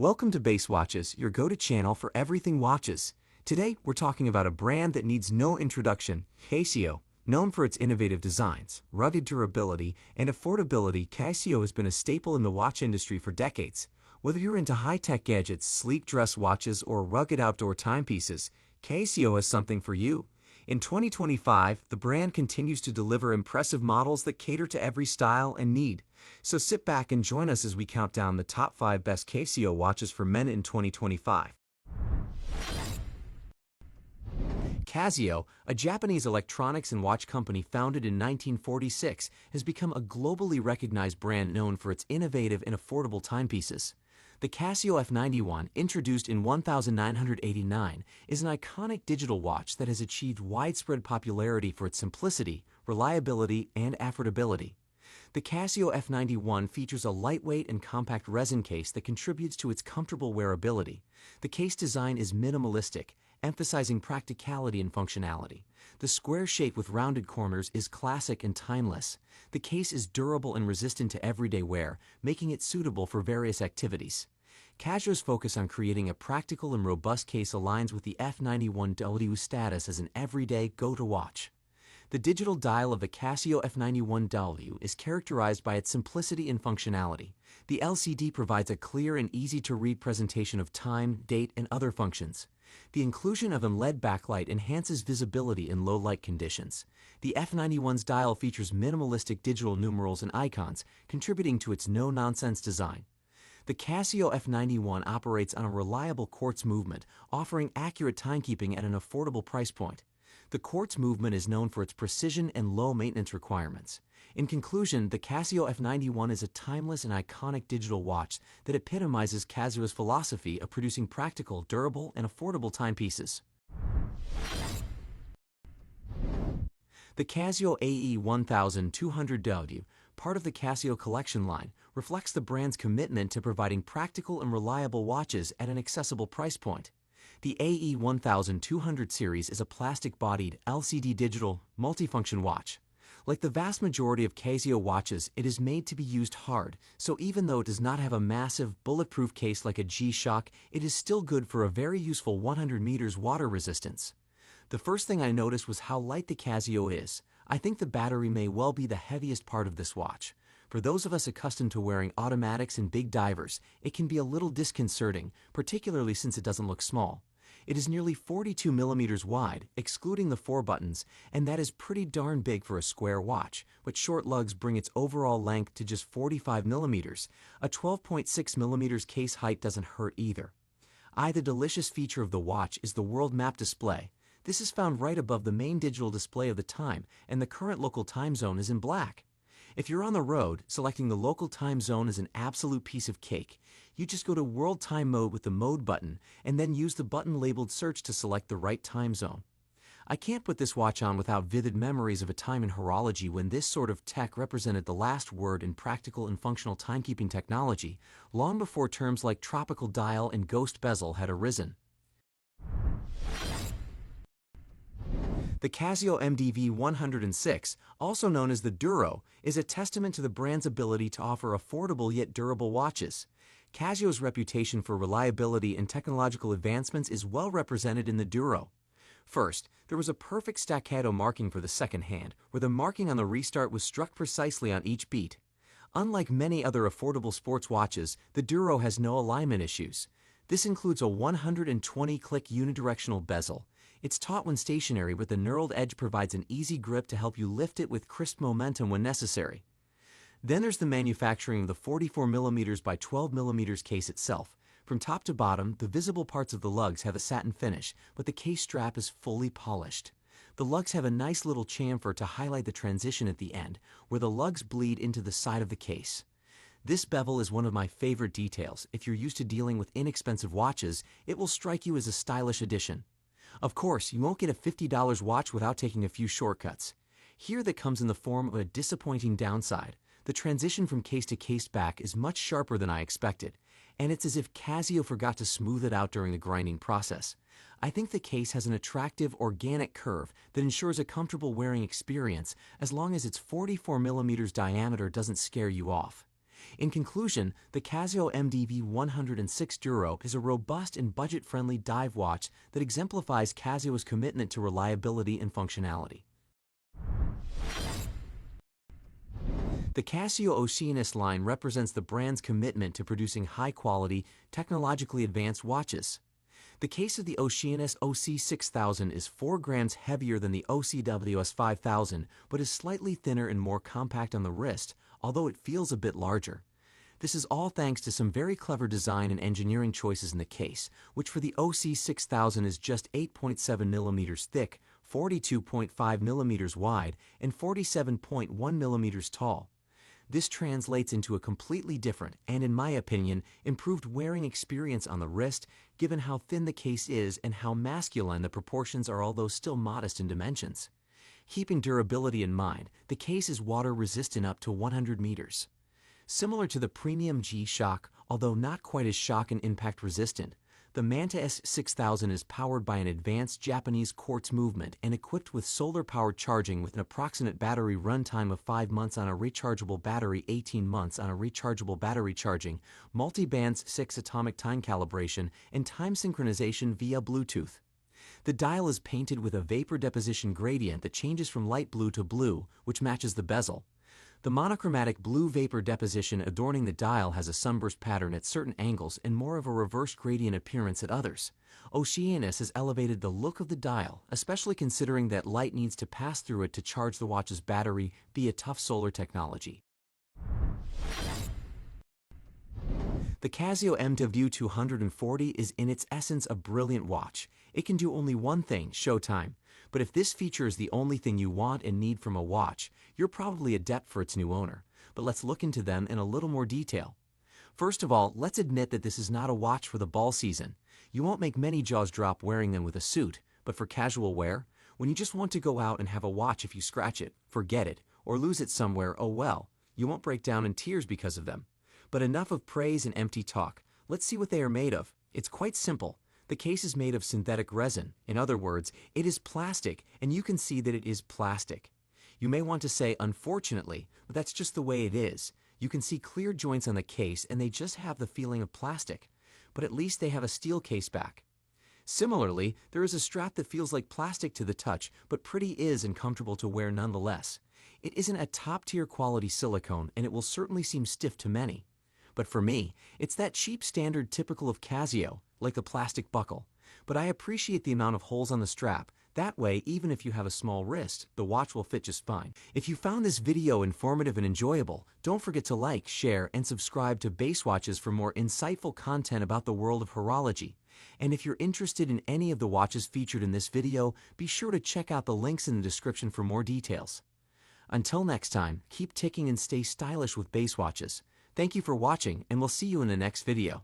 Welcome to Base Watches, your go-to channel for everything watches. Today, we're talking about a brand that needs no introduction, Casio. Known for its innovative designs, rugged durability, and affordability, Casio has been a staple in the watch industry for decades. Whether you're into high-tech gadgets, sleek dress watches, or rugged outdoor timepieces, Casio has something for you. In 2025, the brand continues to deliver impressive models that cater to every style and need. So sit back and join us as we count down the top 5 best Casio watches for men in 2025. Casio, a Japanese electronics and watch company founded in 1946, has become a globally recognized brand known for its innovative and affordable timepieces. The Casio F91, introduced in 1989, is an iconic digital watch that has achieved widespread popularity for its simplicity, reliability, and affordability. The Casio F91 features a lightweight and compact resin case that contributes to its comfortable wearability. The case design is minimalistic, emphasizing practicality and functionality. The square shape with rounded corners is classic and timeless. The case is durable and resistant to everyday wear, making it suitable for various activities. Casio's focus on creating a practical and robust case aligns with the F91W status as an everyday go-to watch. The digital dial of the Casio F91W is characterized by its simplicity and functionality. The LCD provides a clear and easy-to-read presentation of time, date, and other functions. The inclusion of a LED backlight enhances visibility in low-light conditions. The F91's dial features minimalistic digital numerals and icons, contributing to its no-nonsense design. The Casio F91 operates on a reliable quartz movement, offering accurate timekeeping at an affordable price point. The quartz movement is known for its precision and low maintenance requirements. In conclusion, the Casio F91 is a timeless and iconic digital watch that epitomizes Casio's philosophy of producing practical, durable, and affordable timepieces. The Casio AE1200W, part of the Casio collection line, reflects the brand's commitment to providing practical and reliable watches at an accessible price point. The AE1200 series is a plastic-bodied, LCD digital, multifunction watch. Like the vast majority of Casio watches, it is made to be used hard, so even though it does not have a massive, bulletproof case like a G-Shock, it is still good for a very useful 100 meters water resistance. The first thing I noticed was how light the Casio is. I think the battery may well be the heaviest part of this watch. For those of us accustomed to wearing automatics and big divers, it can be a little disconcerting, particularly since it doesn't look small. It is nearly 42 millimeters wide, excluding the 4 buttons, and that is pretty darn big for a square watch, but short lugs bring its overall length to just 45 millimeters. A 12.6 millimeters case height doesn't hurt either. The delicious feature of the watch is the world map display. This is found right above the main digital display of the time, and the current local time zone is in black. If you're on the road, selecting the local time zone is an absolute piece of cake. You just go to World Time Mode with the Mode button, and then use the button labeled Search to select the right time zone. I can't put this watch on without vivid memories of a time in horology when this sort of tech represented the last word in practical and functional timekeeping technology, long before terms like tropical dial and ghost bezel had arisen. The Casio MDV 106, also known as the Duro, is a testament to the brand's ability to offer affordable yet durable watches. Casio's reputation for reliability and technological advancements is well represented in the Duro. First, there was a perfect staccato marking for the second hand, where the marking on the restart was struck precisely on each beat. Unlike many other affordable sports watches, the Duro has no alignment issues. This includes a 120-click unidirectional bezel. It's taut when stationary, but the knurled edge provides an easy grip to help you lift it with crisp momentum when necessary. Then there's the manufacturing of the 44mm by 12mm case itself. From top to bottom, the visible parts of the lugs have a satin finish, but the case strap is fully polished. The lugs have a nice little chamfer to highlight the transition at the end, where the lugs bleed into the side of the case. This bevel is one of my favorite details. If you're used to dealing with inexpensive watches, it will strike you as a stylish addition. Of course, you won't get a $50 watch without taking a few shortcuts. Here that comes in the form of a disappointing downside. The transition from case to case back is much sharper than I expected, and it's as if Casio forgot to smooth it out during the grinding process. I think the case has an attractive, organic curve that ensures a comfortable wearing experience as long as its 44mm diameter doesn't scare you off. In conclusion, the Casio MDV 106 Duro is a robust and budget-friendly dive watch that exemplifies Casio's commitment to reliability and functionality. The Casio Oceanus line represents the brand's commitment to producing high-quality, technologically advanced watches. The case of the Oceanus OC6000 is 4 grams heavier than the OCWS 5000, but is slightly thinner and more compact on the wrist, although it feels a bit larger. This is all thanks to some very clever design and engineering choices in the case, which for the OC6000 is just 8.7 millimeters thick, 42.5 millimeters wide, and 47.1 millimeters tall. This translates into a completely different and, in my opinion, improved wearing experience on the wrist, given how thin the case is and how masculine the proportions are, although still modest in dimensions. Keeping durability in mind, the case is water-resistant up to 100 meters. Similar to the premium G-Shock, although not quite as shock and impact resistant, the Manta S6000 is powered by an advanced Japanese quartz movement and equipped with solar-powered charging with an approximate battery runtime of 5 months on a rechargeable battery, 18 months on a rechargeable battery charging, multi-bands 6 atomic time calibration, and time synchronization via Bluetooth. The dial is painted with a vapor deposition gradient that changes from light blue to blue, which matches the bezel. The monochromatic blue vapor deposition adorning the dial has a sunburst pattern at certain angles and more of a reverse gradient appearance at others. Oceanus has elevated the look of the dial, especially considering that light needs to pass through it to charge the watch's battery via tough solar technology. The Casio MDV 240 is in its essence a brilliant watch. It can do only one thing, show time. But if this feature is the only thing you want and need from a watch, you're probably adept for its new owner. But let's look into them in a little more detail. First of all, let's admit that this is not a watch for the ball season. You won't make many jaws drop wearing them with a suit, but for casual wear, when you just want to go out and have a watch, if you scratch it, forget it, or lose it somewhere, oh well, you won't break down in tears because of them. But enough of praise and empty talk. Let's see what they are made of. It's quite simple. The case is made of synthetic resin. In other words, it is plastic, and you can see that it is plastic. You may want to say unfortunately, but that's just the way it is. You can see clear joints on the case, and they just have the feeling of plastic. But at least they have a steel case back. Similarly, there is a strap that feels like plastic to the touch, but pretty is and comfortable to wear nonetheless. It isn't a top-tier quality silicone, and it will certainly seem stiff to many. But for me, it's that cheap standard typical of Casio, like the plastic buckle. But I appreciate the amount of holes on the strap. That way, even if you have a small wrist, the watch will fit just fine. If you found this video informative and enjoyable, don't forget to like, share, and subscribe to Basewatches for more insightful content about the world of horology. And if you're interested in any of the watches featured in this video, be sure to check out the links in the description for more details. Until next time, keep ticking and stay stylish with Basewatches. Thank you for watching, and we'll see you in the next video.